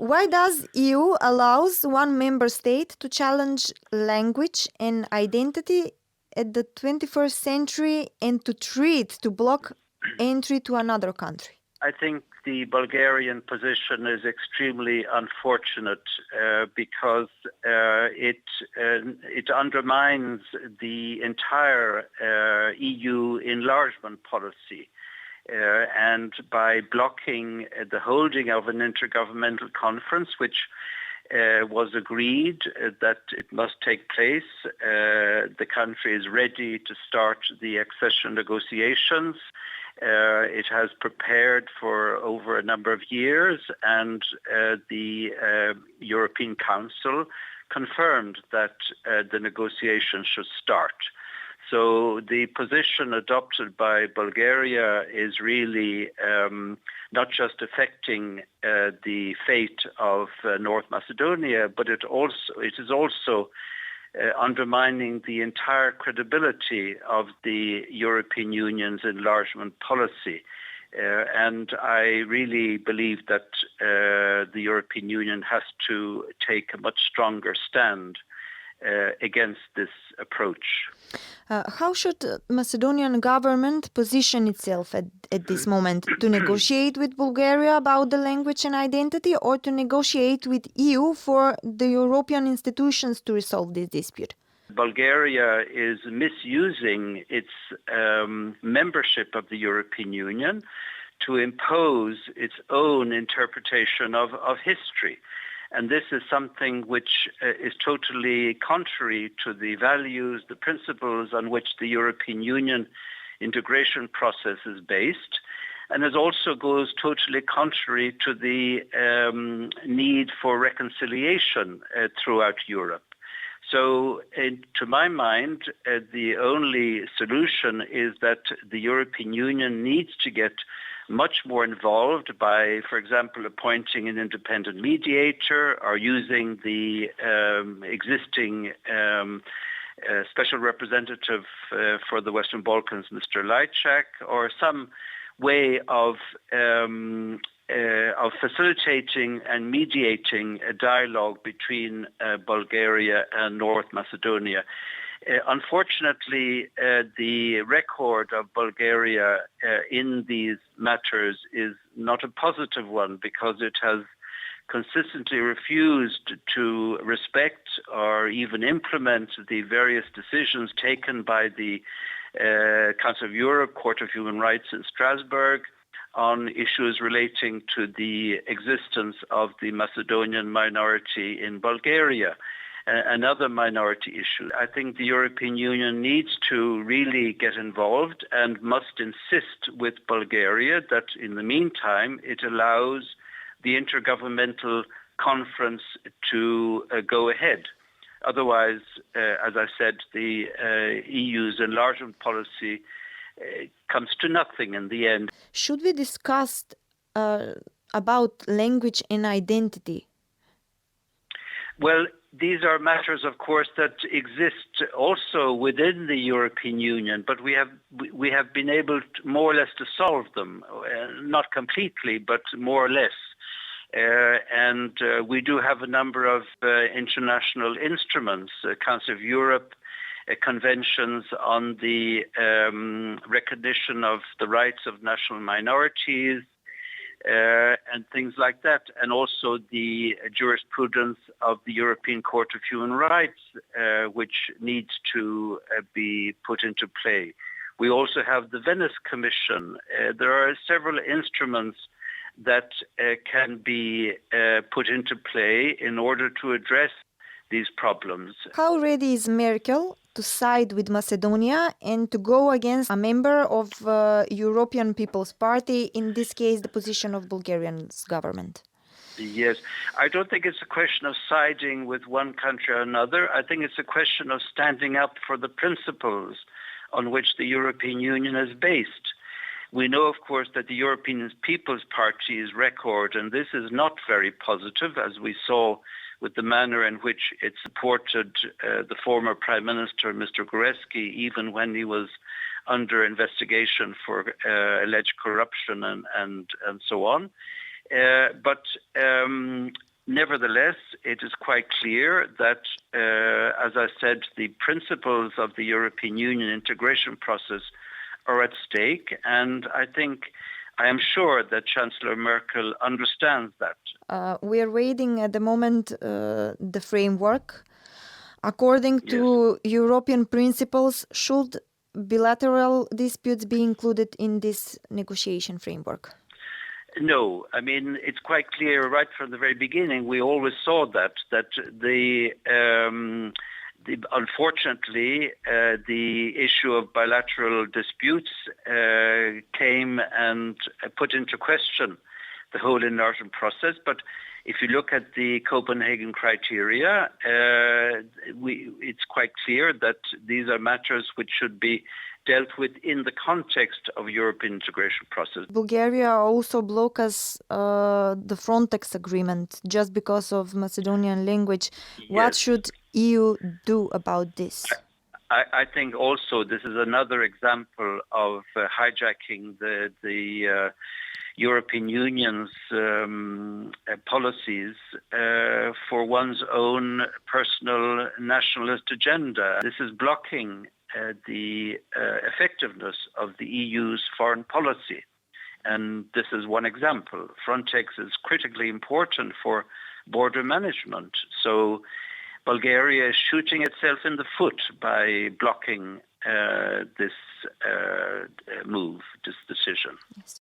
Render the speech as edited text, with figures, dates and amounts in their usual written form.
Why does EU allows one member state to challenge language and identity at the 21st century and to block entry to another country? I think the Bulgarian position is extremely unfortunate because it undermines the entire EU enlargement policy. And by blocking the holding of an intergovernmental conference, which was agreed that it must take place, the country is ready to start the accession negotiations. It has prepared for over a number of years, and the European Council confirmed that the negotiations should start. So the position adopted by Bulgaria is really not just affecting the fate of North Macedonia, but it is also undermining the entire credibility of the European Union's enlargement policy. And I really believe that the European Union has to take a much stronger stand against this approach. How should Macedonian government position itself at this moment? To negotiate with Bulgaria about the language and identity, or to negotiate with EU for the European institutions to resolve this dispute? Bulgaria is misusing its membership of the European Union to impose its own interpretation of history. And this is something which is totally contrary to the values, the principles on which the European Union integration process is based. And it also goes totally contrary to the need for reconciliation throughout Europe. So, to my mind, the only solution is that the European Union needs to get much more involved by, for example, appointing an independent mediator or using the existing special representative for the Western Balkans, Mr. Lajčák, or some way of facilitating and mediating a dialogue between Bulgaria and North Macedonia. Unfortunately, the record of Bulgaria in these matters is not a positive one, because it has consistently refused to respect or even implement the various decisions taken by the Council of Europe, Court of Human Rights in Strasbourg, on issues relating to the existence of the Macedonian minority in Bulgaria. Another minority issue. I think the European Union needs to really get involved and must insist with Bulgaria that in the meantime it allows the intergovernmental conference to go ahead. Otherwise, as I said, the EU's enlargement policy comes to nothing in the end. Should we discuss about language and identity? Well, these are matters, of course, that exist also within the European Union, but we have been able to, more or less, to solve them, not completely, but more or less. And we do have a number of international instruments, Council of Europe, conventions on the recognition of the rights of national minorities, and things like that, and also the jurisprudence of the European Court of Human Rights, which needs to be put into play. We also have the Venice Commission. There are several instruments that can be put into play in order to address these problems. How ready is Merkel to side with Macedonia and to go against a member of European People's Party, in this case the position of Bulgarian's government? Yes, I don't think it's a question of siding with one country or another. I think it's a question of standing up for the principles on which the European Union is based. We know, of course, that the European People's Party's record, and this is not very positive, as we saw with the manner in which it supported the former Prime Minister, Mr. Goreski, even when he was under investigation for alleged corruption and so on. But Nevertheless, it is quite clear that, as I said, the principles of the European Union integration process are at stake, and I am sure that Chancellor Merkel understands that. We are waiting at the moment the framework. According to European principles, should bilateral disputes be included in this negotiation framework? No, I mean, it's quite clear right from the very beginning. We always saw that unfortunately, the issue of bilateral disputes came and put into question the whole enlargement process. But if you look at the Copenhagen criteria, it's quite clear that these are matters which should be dealt with in the context of European integration process. Bulgaria also blocked the Frontex agreement just because of Macedonian language. What should EU do about this? I think also this is another example of hijacking the European Union's policies for one's own personal nationalist agenda. This is blocking the effectiveness of the EU's foreign policy. And this is one example. Frontex is critically important for border management. So Bulgaria is shooting itself in the foot by blocking this move, this decision. Yes.